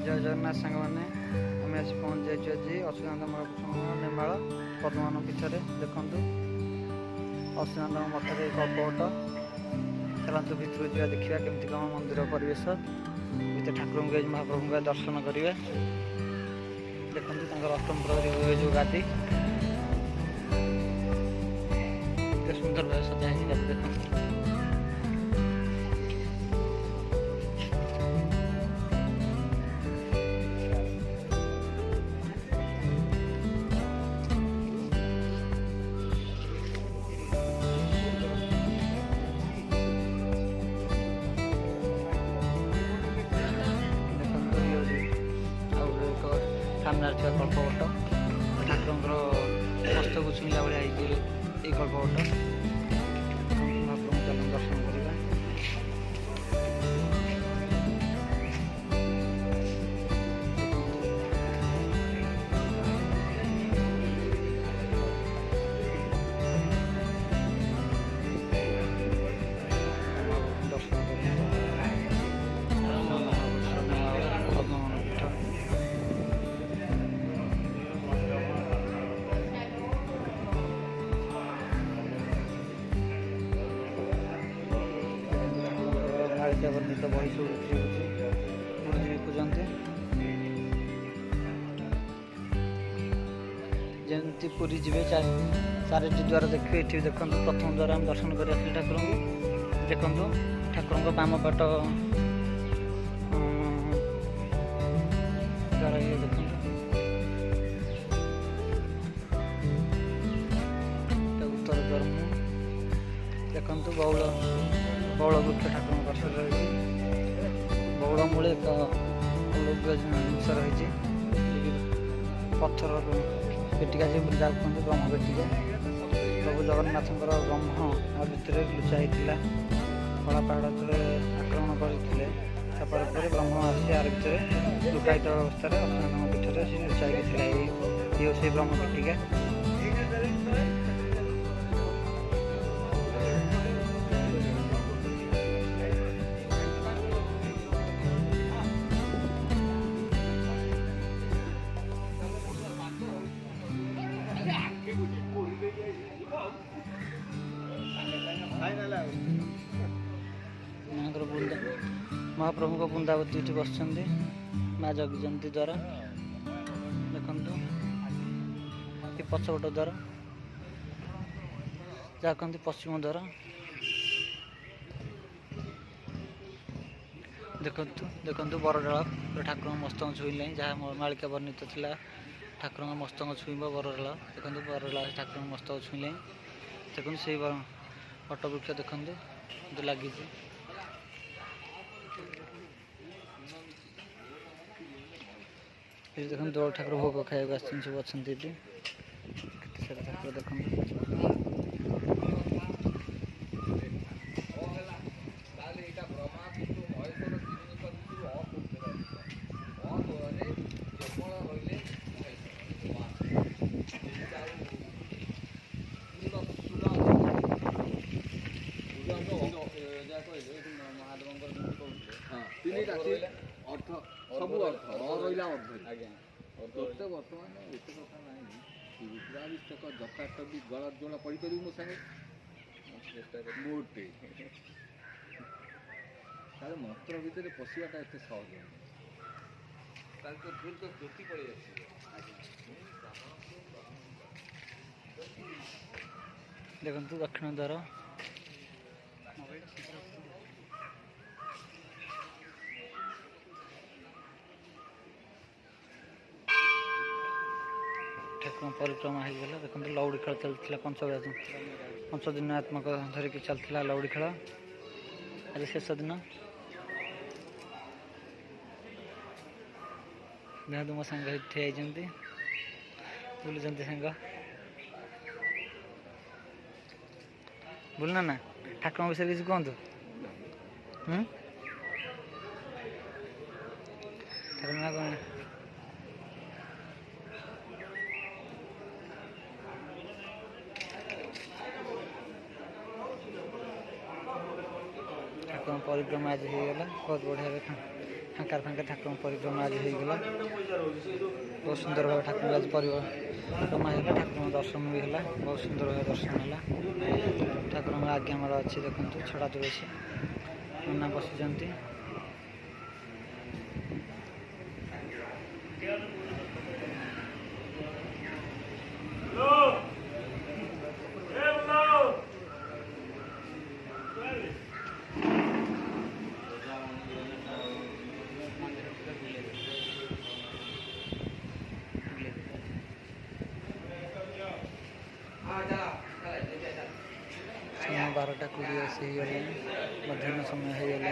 जय जगन्नाथ सांग मैंने आम आज पहुँच जाइए आज अच्युतानंद महाप्रभु नेमाल पद्मवन पीठ देखु अच्युतानंद मठर एक कल्पवट चलतु भितर जा देखा केमती कौन मंदिर परिवेश भर ठाकुर महाप्रभु का दर्शन करेंगे देखते अष्टम प्रहरी जो गादी सुंदर भाव सजा है देखते सामने कल्पवट ठाकुर मस्त को छुईला भाया ये कल्पवट महाप्रभु चल दर्शन करवा वर्णित बही सब विकुचंती जमी पुरी जी चारोटी द्वार देखिए ये देखो प्रथम द्वार आम दर्शन कर ठाकुर को देखु ठाकुर बाम पट द्वार ये देखो उत्तर द्वार देखु बौल वृक्ष ठाकुर पार्श्व रही बौल मूले एक अलौकिक जिनस रही पत्थर पेटिका जी जहाँ कहते ब्रह्म पेटिका प्रभु जगन्नाथ ब्रह्म आ भितर लुचा होता कला पहाड़ जो आक्रमण करते ब्रह्म आसी यार भितर लुकायित अवस्था अच्युतानंद पीठर से लुचा ये से ब्रह्म पेटिका महाप्रभु को बृंदावती ये बस माँ जगजंती द्वार देखु ये पछपट द्वार जहाँ कहते पश्चिम द्वार देखु बरडाल ठाकुर मस्तक छुईले जहाँ मालिका वर्णित था ठाकुर मस्तक छुईब बरडाल देखो बरडाल ठाकुर मस्तक छुईले देखो से वटवृक्ष देखते लगी देखो दौड़ ठाकुर भोग खाया सब अच्छा ठाकुर देखो अर्थ सब अर्थ रहा अर्थ बर्तमान एत कथा ना रुद्राभिषेक यथार्थ भी गलत जोड़ पढ़ी पार मो सागे मोटे तार मंत्र भितर पशिवाटा एत सहज भूल तो ज्योति पड़े देखु दक्षिण द्वार ठाकुर परिक्रमा होगा देखो लौड़ी खेल चलता पंच दिनात्मक धरिकी चलता लौड़ी खेल आज शेष दिन देखो मो सांग ठिया बुलूँ सांग बुलना ना ठाकुर विषय किसी कहतु ठाकुर ना कौन ठाकुर परिक्रमा आज होगा बहुत बढ़िया फाँका फाँका फाँका ठाकुर परिक्रमा आज होगा बहुत सुंदर भाव ठाकुर आज परिक्रमा है ठाकुर दर्शन भी है बहुत सुंदर भाव दर्शन है ठाकुर आज्ञामाल अच्छी देखो छड़ा तुलसी नना बसुँच समय 12:20 हो मध्याह्न समय हो गला।